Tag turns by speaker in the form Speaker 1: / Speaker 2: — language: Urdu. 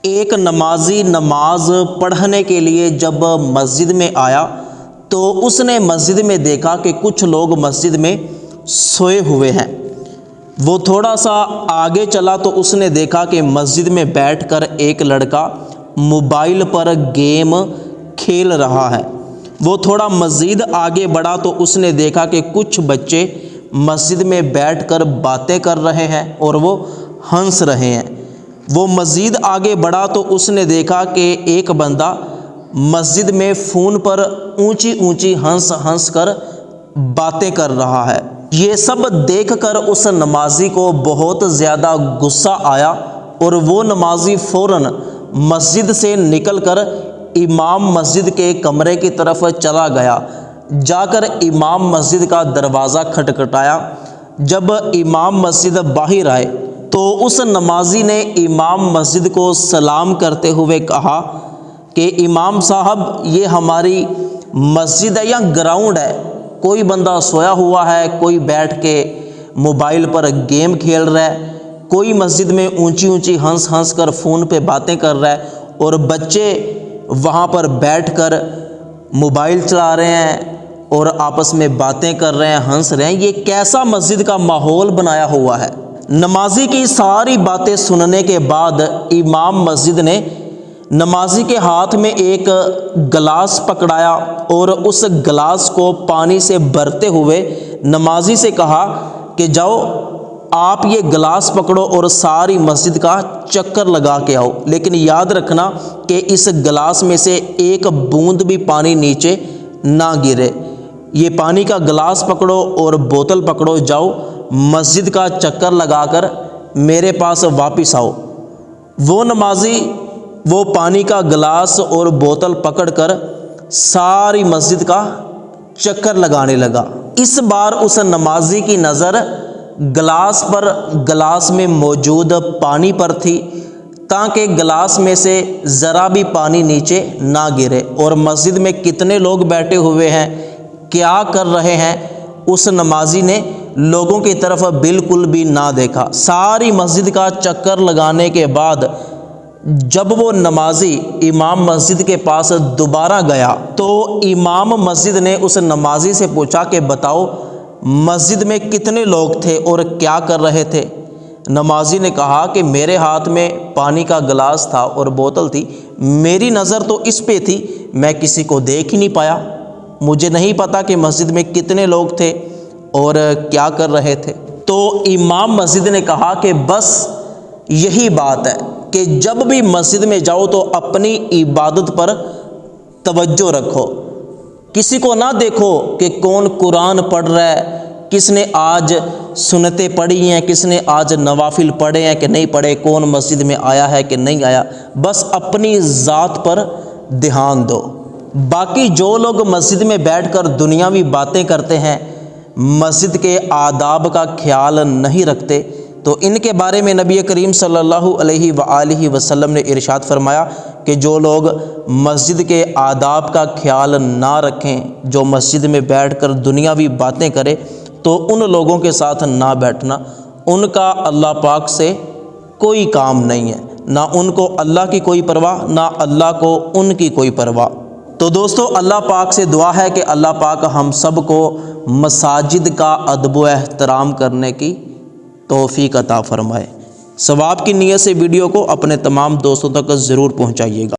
Speaker 1: ایک نمازی نماز پڑھنے کے لیے جب مسجد میں آیا تو اس نے مسجد میں دیکھا کہ کچھ لوگ مسجد میں سوئے ہوئے ہیں۔ وہ تھوڑا سا آگے چلا تو اس نے دیکھا کہ مسجد میں بیٹھ کر ایک لڑکا موبائل پر گیم کھیل رہا ہے۔ وہ تھوڑا مزید آگے بڑھا تو اس نے دیکھا کہ کچھ بچے مسجد میں بیٹھ کر باتیں کر رہے ہیں اور وہ ہنس رہے ہیں۔ وہ مزید آگے بڑھا تو اس نے دیکھا کہ ایک بندہ مسجد میں فون پر اونچی اونچی ہنس کر باتیں کر رہا ہے۔ یہ سب دیکھ کر اس نمازی کو بہت زیادہ غصہ آیا اور وہ نمازی فوراً مسجد سے نکل کر امام مسجد کے کمرے کی طرف چلا گیا۔ جا کر امام مسجد کا دروازہ کھٹکھٹایا۔ جب امام مسجد باہر آئے تو اس نمازی نے امام مسجد کو سلام کرتے ہوئے کہا کہ امام صاحب، یہ ہماری مسجد ہے یا گراؤنڈ ہے؟ کوئی بندہ سویا ہوا ہے، کوئی بیٹھ کے موبائل پر گیم کھیل رہا ہے، کوئی مسجد میں اونچی اونچی ہنس کر فون پہ باتیں کر رہا ہے، اور بچے وہاں پر بیٹھ کر موبائل چلا رہے ہیں اور آپس میں باتیں کر رہے ہیں، ہنس رہے ہیں۔ یہ کیسا مسجد کا ماحول بنایا ہوا ہے؟ نمازی کی ساری باتیں سننے کے بعد امام مسجد نے نمازی کے ہاتھ میں ایک گلاس پکڑایا اور اس گلاس کو پانی سے بھرتے ہوئے نمازی سے کہا کہ جاؤ آپ یہ گلاس پکڑو اور ساری مسجد کا چکر لگا کے آؤ، لیکن یاد رکھنا کہ اس گلاس میں سے ایک بوند بھی پانی نیچے نہ گرے۔ یہ پانی کا گلاس پکڑو اور بوتل پکڑو، جاؤ مسجد کا چکر لگا کر میرے پاس واپس آؤ۔ وہ نمازی وہ پانی کا گلاس اور بوتل پکڑ کر ساری مسجد کا چکر لگانے لگا۔ اس بار اس نمازی کی نظر گلاس میں موجود پانی پر تھی تاکہ گلاس میں سے ذرا بھی پانی نیچے نہ گرے، اور مسجد میں کتنے لوگ بیٹھے ہوئے ہیں، کیا کر رہے ہیں، اس نمازی نے لوگوں کی طرف بالکل بھی نہ دیکھا۔ ساری مسجد کا چکر لگانے کے بعد جب وہ نمازی امام مسجد کے پاس دوبارہ گیا تو امام مسجد نے اس نمازی سے پوچھا کہ بتاؤ مسجد میں کتنے لوگ تھے اور کیا کر رہے تھے؟ نمازی نے کہا کہ میرے ہاتھ میں پانی کا گلاس تھا اور بوتل تھی، میری نظر تو اس پہ تھی، میں کسی کو دیکھ ہی نہیں پایا، مجھے نہیں پتا کہ مسجد میں کتنے لوگ تھے اور کیا کر رہے تھے۔ تو امام مسجد نے کہا کہ بس یہی بات ہے کہ جب بھی مسجد میں جاؤ تو اپنی عبادت پر توجہ رکھو، کسی کو نہ دیکھو کہ کون قرآن پڑھ رہا ہے، کس نے آج سنتیں پڑھی ہیں، کس نے آج نوافل پڑھے ہیں کہ نہیں پڑھے، کون مسجد میں آیا ہے کہ نہیں آیا، بس اپنی ذات پر دھیان دو۔ باقی جو لوگ مسجد میں بیٹھ کر دنیاوی باتیں کرتے ہیں، مسجد کے آداب کا خیال نہیں رکھتے، تو ان کے بارے میں نبی کریم صلی اللہ علیہ وآلہ وسلم نے ارشاد فرمایا کہ جو لوگ مسجد کے آداب کا خیال نہ رکھیں، جو مسجد میں بیٹھ کر دنیاوی باتیں کرے، تو ان لوگوں کے ساتھ نہ بیٹھنا، ان کا اللہ پاک سے کوئی کام نہیں ہے، نہ ان کو اللہ کی کوئی پرواہ، نہ اللہ کو ان کی کوئی پرواہ۔ تو دوستو، اللہ پاک سے دعا ہے کہ اللہ پاک ہم سب کو مساجد کا ادب و احترام کرنے کی توفیق عطا فرمائے۔ ثواب کی نیت سے ویڈیو کو اپنے تمام دوستوں تک ضرور پہنچائیے گا۔